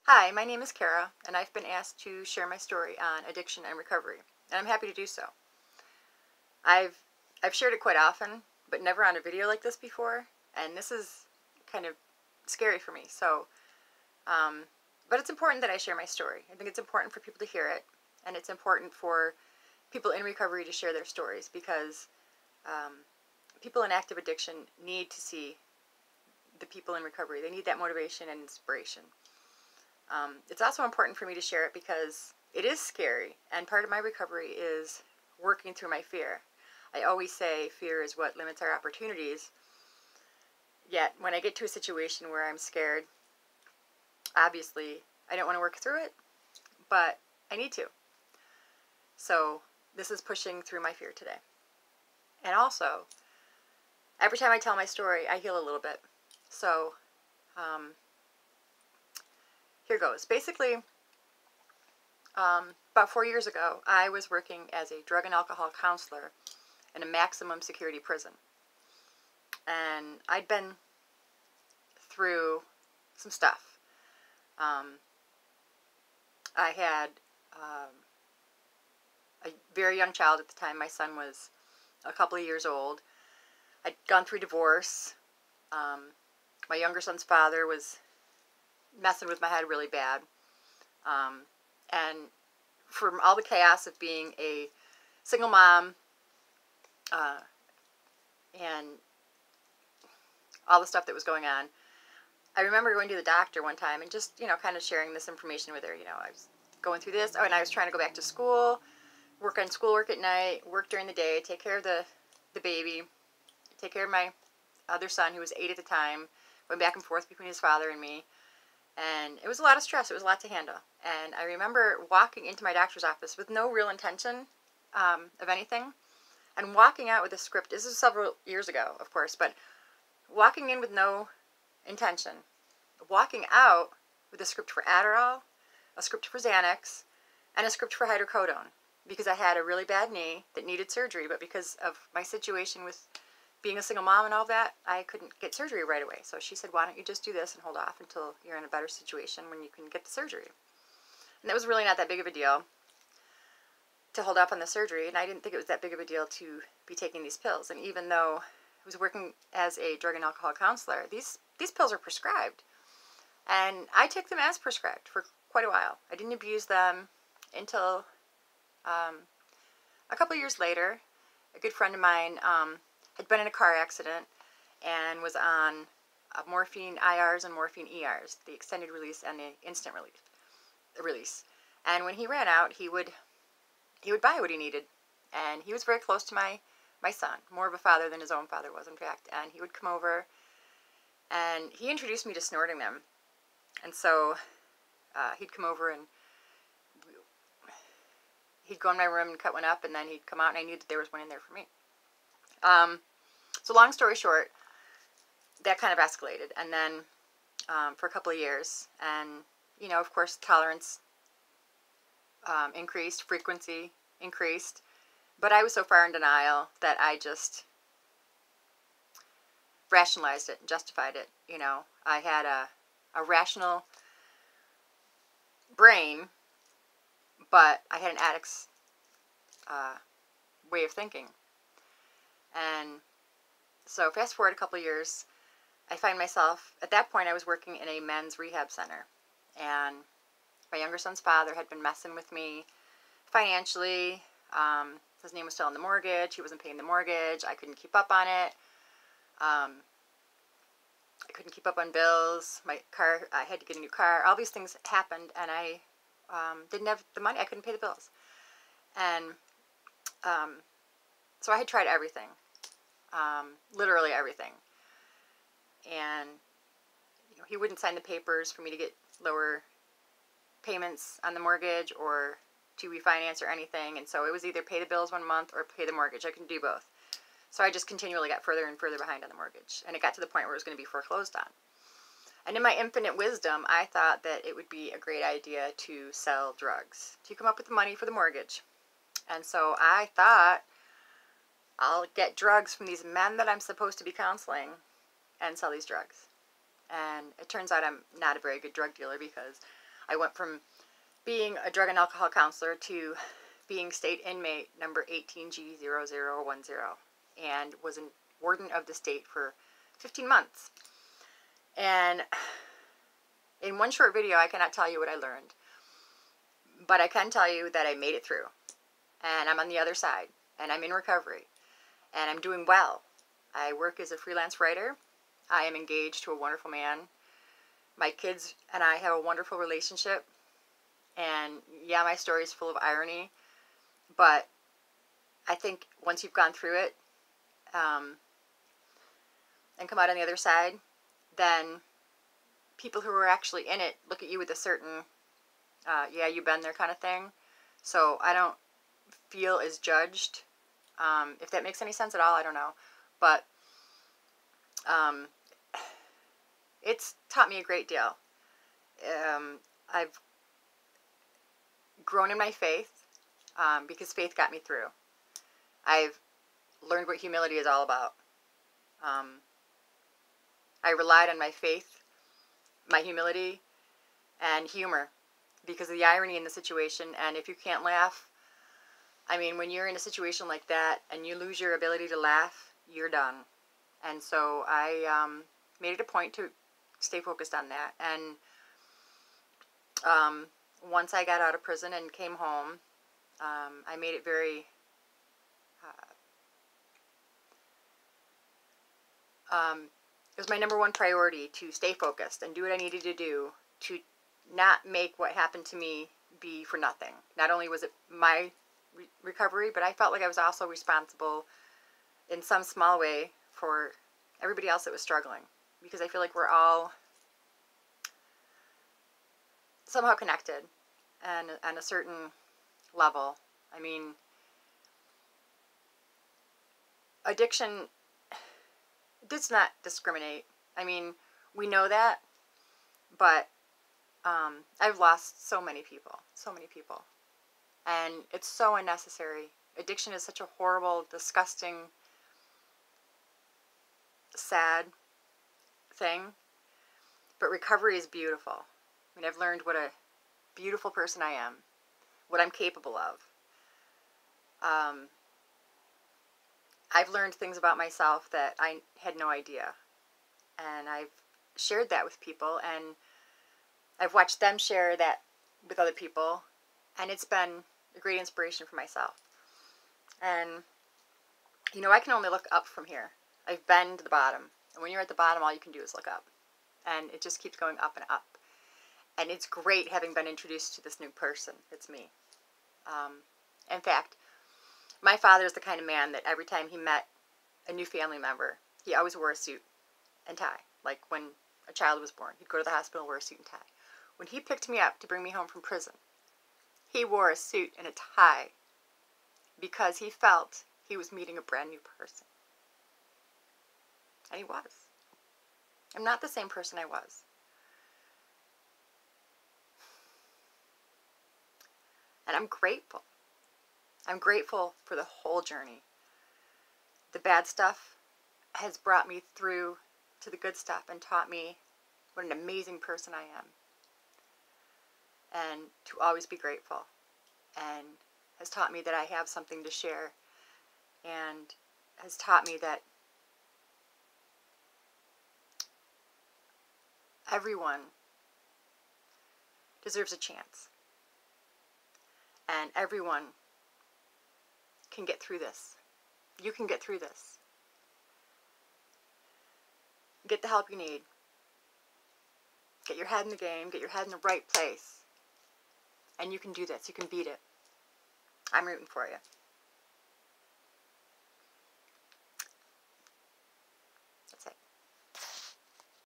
Hi, my name is Kara, and I've been asked to share my story on addiction and recovery, and I'm happy to do so. I've shared it quite often, but never on a video like this before, and this is kind of scary for me. But it's important that I share my story. I think it's important for people to hear it, and it's important for people in recovery to share their stories because people in active addiction need to see the people in recovery. They need that motivation and inspiration. It's also important for me to share it because it is scary, and part of my recovery is working through my fear. I always say fear is what limits our opportunities, yet when I get to a situation where I'm scared, obviously I don't want to work through it, but I need to. So this is pushing through my fear today. And also, every time I tell my story, I heal a little bit. So, here goes. Basically, about 4 years ago, I was working as a drug and alcohol counselor in a maximum security prison. And I'd been through some stuff. I had a very young child at the time. My son was a couple of years old. I'd gone through divorce. My younger son's father was messing with my head really bad. And from all the chaos of being a single mom and all the stuff that was going on, I remember going to the doctor one time and just, kind of sharing this information with her. I was going through this. Oh, and I was trying to go back to school, work on schoolwork at night, work during the day, take care of the baby, take care of my other son who was 8 at the time, went back and forth between his father and me. And it was a lot of stress. It was a lot to handle. And I remember walking into my doctor's office with no real intention of anything. And walking out with a script. This is several years ago, of course. But walking in with no intention. Walking out with a script for Adderall, a script for Xanax, and a script for hydrocodone. Because I had a really bad knee that needed surgery. But because of my situation with being a single mom and all that, I couldn't get surgery right away. So she said, why don't you just do this and hold off until you're in a better situation when you can get the surgery. And that was really not that big of a deal to hold off on the surgery. And I didn't think it was that big of a deal to be taking these pills. And even though I was working as a drug and alcohol counselor, these pills are prescribed. And I took them as prescribed for quite a while. I didn't abuse them until a couple years later. A good friend of mine had been in a car accident and was on morphine IRs and morphine ERs, the extended release and the instant release. And when he ran out, he would buy what he needed. And he was very close to my son, more of a father than his own father was, in fact. And he would come over, and he introduced me to snorting them. And so he'd come over and he'd go in my room and cut one up, and then he'd come out, and I knew that there was one in there for me. So long story short, that kind of escalated, and then for a couple of years, and of course tolerance increased, frequency increased, but I was so far in denial that I just rationalized it and justified it. I had a rational brain, but I had an addict's way of thinking. And so fast forward a couple of years, I find myself, at that point I was working in a men's rehab center. And my younger son's father had been messing with me financially. His name was still on the mortgage. He wasn't paying the mortgage. I couldn't keep up on it. I couldn't keep up on bills. My car, I had to get a new car. All these things happened, and I didn't have the money. I couldn't pay the bills. And so I had tried everything. Literally everything. And he wouldn't sign the papers for me to get lower payments on the mortgage or to refinance or anything. And so it was either pay the bills 1 month or pay the mortgage. I couldn't do both. So I just continually got further and further behind on the mortgage. And it got to the point where it was going to be foreclosed on. And in my infinite wisdom, I thought that it would be a great idea to sell drugs, to come up with the money for the mortgage. And so I thought, I'll get drugs from these men that I'm supposed to be counseling and sell these drugs. And it turns out I'm not a very good drug dealer because I went from being a drug and alcohol counselor to being state inmate number 18G0010, and was a warden of the state for 15 months. And in one short video, I cannot tell you what I learned, but I can tell you that I made it through, and I'm on the other side, and I'm in recovery, and I'm doing well. I work as a freelance writer. I am engaged to a wonderful man. My kids and I have a wonderful relationship, and yeah, my story is full of irony, but I think once you've gone through it and come out on the other side, then people who are actually in it look at you with a certain, yeah, you've been there kind of thing. So I don't feel as judged. If that makes any sense at all, I don't know. But it's taught me a great deal. I've grown in my faith because faith got me through. I've learned what humility is all about. I relied on my faith, my humility, and humor because of the irony in the situation. And if you can't laugh, I mean, when you're in a situation like that and you lose your ability to laugh, you're done. And so I made it a point to stay focused on that. And once I got out of prison and came home, I made it very it was my number one priority to stay focused and do what I needed to do to not make what happened to me be for nothing. Not only was it my recovery, but I felt like I was also responsible in some small way for everybody else that was struggling, because I feel like we're all somehow connected and on a certain level. I mean, addiction does not discriminate. I mean, we know that, but I've lost so many people, and it's so unnecessary. Addiction is such a horrible, disgusting, sad thing, but recovery is beautiful. I mean, I've learned what a beautiful person I am, what I'm capable of. I've learned things about myself that I had no idea, and I've shared that with people, and I've watched them share that with other people, and it's been a great inspiration for myself. And, you know, I can only look up from here. I've been to the bottom, and when you're at the bottom, all you can do is look up, and it just keeps going up and up. And it's great having been introduced to this new person. It's me. In fact, my father is the kind of man that every time he met a new family member, he always wore a suit and tie. Like when a child was born, he'd go to the hospital and wear a suit and tie. When he picked me up to bring me home from prison, he wore a suit and a tie because he felt he was meeting a brand new person. And he was. I'm not the same person I was. And I'm grateful. I'm grateful for the whole journey. The bad stuff has brought me through to the good stuff and taught me what an amazing person I am. And to always be grateful. And has taught me that I have something to share. And has taught me that everyone deserves a chance. And everyone can get through this. You can get through this. Get the help you need. Get your head in the game. Get your head in the right place. And you can do this. You can beat it. I'm rooting for you.